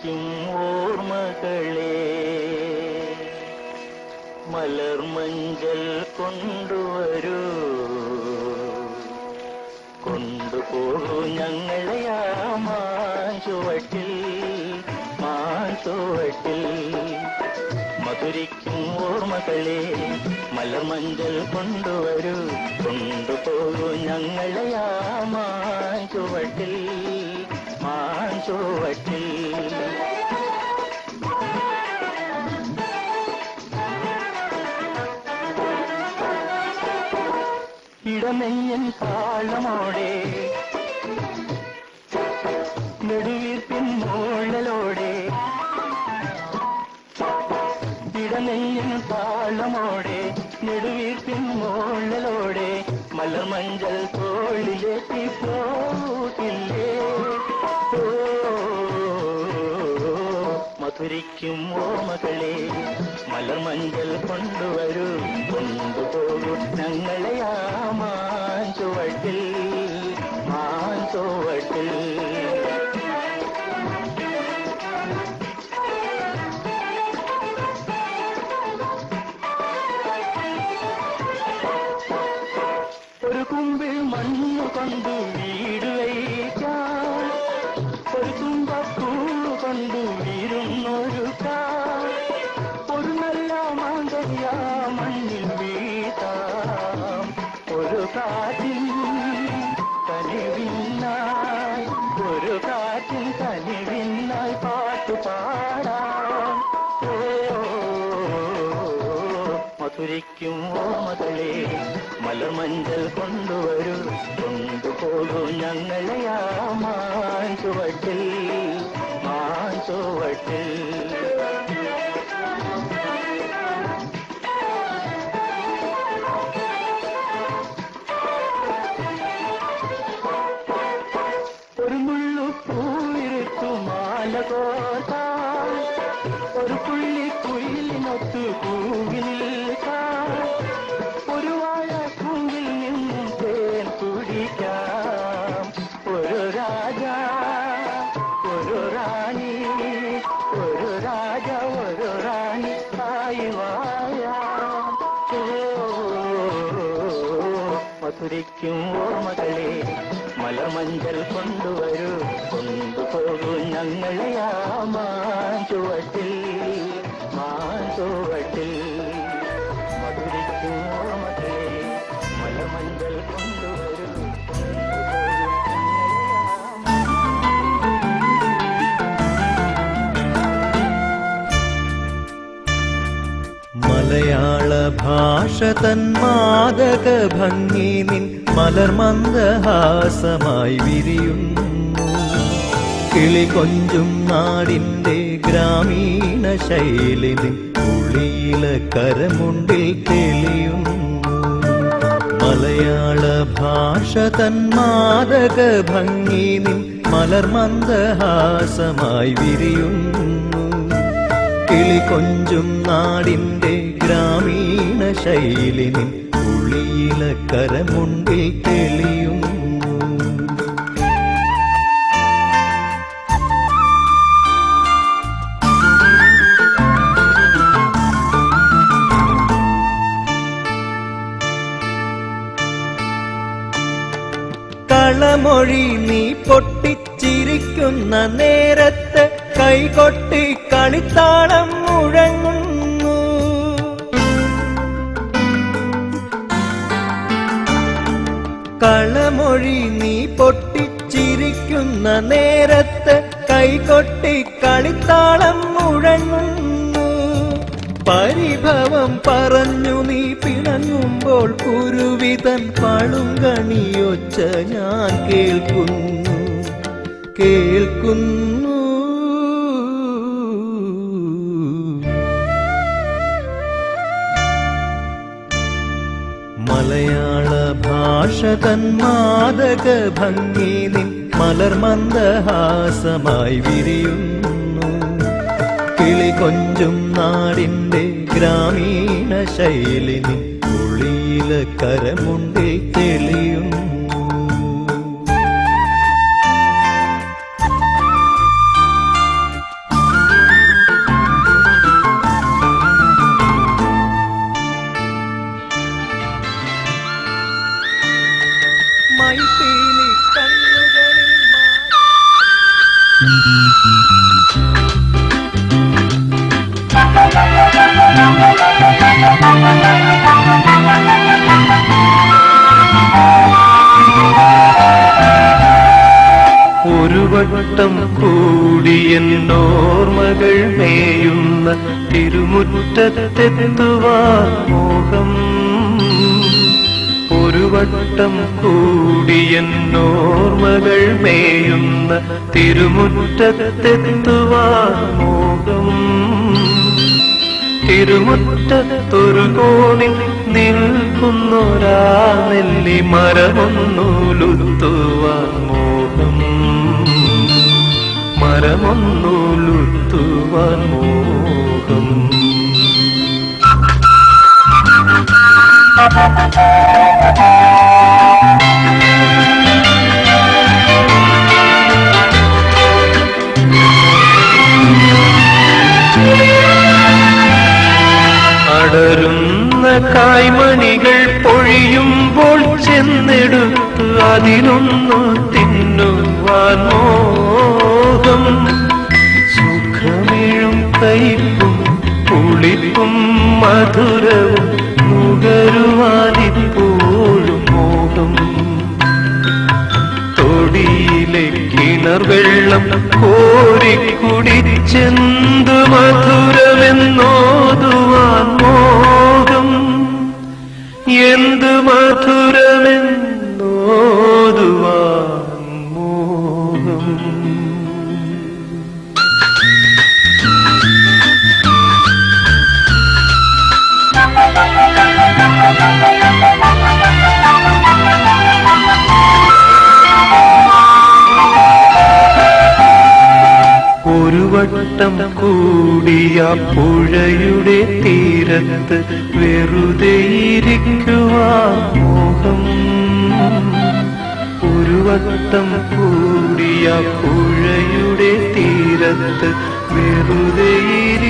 മധുരിക്കും ഓർമ്മകളെ മലർമഞ്ചൽ കൊണ്ടുവരൂ കൊണ്ടുപോകൂ ഞങ്ങളെ ആ മാഞ്ചുവട്ടിൽ മധുരിക്കും ഓർമ്മകളെ മലർമഞ്ചൽ കൊണ്ടുവരൂ കൊണ്ടുപോകൂ ഞങ്ങളെ ആ മാഞ്ചുവട്ടിൽ ഇടനെയ്യൻ താളമോടെ നെടുവീർപ്പിൻ മൂഴലോടെ ഇടനെയ്യൻ താളമോടെ നെടുവീർപ്പിൻ മൂഴലോടെ മലർമഞ്ചൽ തോളിലേറ്റി പോകില്ലേ മധുരിക്കും ഓർമ്മകളെ മലർമഞ്ചൽ കൊണ്ടുവരൂ കൊണ്ടുപോകൂ ഞങ്ങളെ ആ മാഞ്ചുവട്ടിൽ ഒരു കുമ്പിൽ മണ്ണു കൊണ്ട് വീട് വയ്ക്കാൻ ഒരു തുമ്പപ്പൂ കൊണ്ട് വീരുന്നൊരുക്കാൻ ഒരു നല്ല മാങ്കയ്യ മണ്ണിൽ വീട്ടാം ഒരു കാറ്റിൻ കനിവിന്നായി പാട്ടുപാടാം മധുരിക്കും ഓർമ്മകളെ മലർമഞ്ചൽ കൊണ്ടുവരൂ കൊണ്ടുപോകൂ ഞങ്ങളെ ആ മാഞ്ചുവട്ടിൽ ഒരു മുള്ളുപൂവിരുത്തു മാല കോർത്താൽ ഒരു പുള്ളി കുയിലിനൊത്തു പൂവിൽ ഒരു വാഴ പൂവിൽ നിന്നും തേൻ കുടിക്കാം ഒരു രാജ ഒരു റാണി ആയി വാഴാം മധുരിക്കും ഓർമ്മകളെ മലർമഞ്ചൽ കൊണ്ടുവരൂ കൊണ്ടുപോകൂ ഞങ്ങളെ ആ മാഞ്ചുവട്ടിൽ മധുരിക്കും ഓർമ്മകളെ മലർമഞ്ചൽ കൊണ്ടുവരൂ മലയാള ഭാഷ തൻ മാദക ഭംഗി നിൻ മലർമന്ദഹാസമായി വിരിയുന്നു കിളികൊഞ്ചും നാടിന്റെ ഗ്രാമീണ ശൈലി നിൻ ഉളിയില കരമുണ്ടിൽ തെളിയുന്നു മലയാള ഭാഷ തൻ മാദക ഭംഗി നിൻ മലർമന്ദഹാസമായി വിരിയുന്നു കിളികൊഞ്ചും നാടിന്റെ ഗ്രാമീണ ശൈലി നിൻ ഉളിയില കരമുണ്ടിൽ തെളിയുന്നു കളമൊഴി നീ പൊട്ടിച്ചിരിക്കുന്ന നേരത്ത് കൈകൊട്ടി കളിത്താളം മുഴങ്ങുന്നു കളമൊഴി നീ പൊട്ടിച്ചിരിക്കുന്ന നേരത്ത് കൈകൊട്ടി കളിത്താളം മുഴങ്ങുന്നു പരിഭവം പറഞ്ഞു നീ പിണങ്ങുമ്പോൾ കുരുവിതൻ പളുങ്കണിയൊച്ച ഞാൻ കേൾക്കുന്നു മലയാള ഭാഷ തൻ മാദക ഭംഗി നിൻ മലർമന്ദഹാസമായി വിരിയുന്നു കിളികൊഞ്ചും നാടിന്റെ ഗ്രാമീണ ശൈലി നിൻ ഉളിയില കരമുണ്ടിൽ തെളിയുന്നു വട്ടം കൂടിയെന്നോർമകൾ മേയുന്ന തിരുമുറ്റത്തെത്തുവാൻ മോഹം. ഒരു വട്ടം കൂടിയെന്നോർമകൾ മേയുന്ന തിരുമുറ്റത്തെത്തുവാൻ മോഹം. തിരുമുറ്റത്തൊരു കോണിൽ നിൽക്കുന്നൊരാ നെല്ലി മരമൊന്നുലുത്തുവാൻ മോഹം. മരമൊന്നുലുത്തുവാൻ മോഹം. അടരുന്ന കായ്മണികൾ പൊഴിയുമ്പോൾ ചെന്നെടുത്ത് അതിലൊന്നു തിന്നുവാൻ മോഹം. സുഖമേഴും കയ്പും പുളിപ്പും മധുരവും നുകരുവാനിപ്പോഴും മോഹം. തൊടിയിലെ കിണർ വെള്ളം കോരിക്കുടിച്ചെന്തു മധുരമെന്നോതുവാൻ മോഹം. എന്തു മധുരമെന്നോതുവാൻ മോഹം. ഒരു വട്ടം കൂടിയ പുഴയുടെ തീരത്ത് വെറുതെയിരിക്കുവാൻ മോഹം. ഒരു വട്ടം കൂടിയ പുഴയുടെ തീരത്ത് വെറുതെയിരിക്കുവാൻ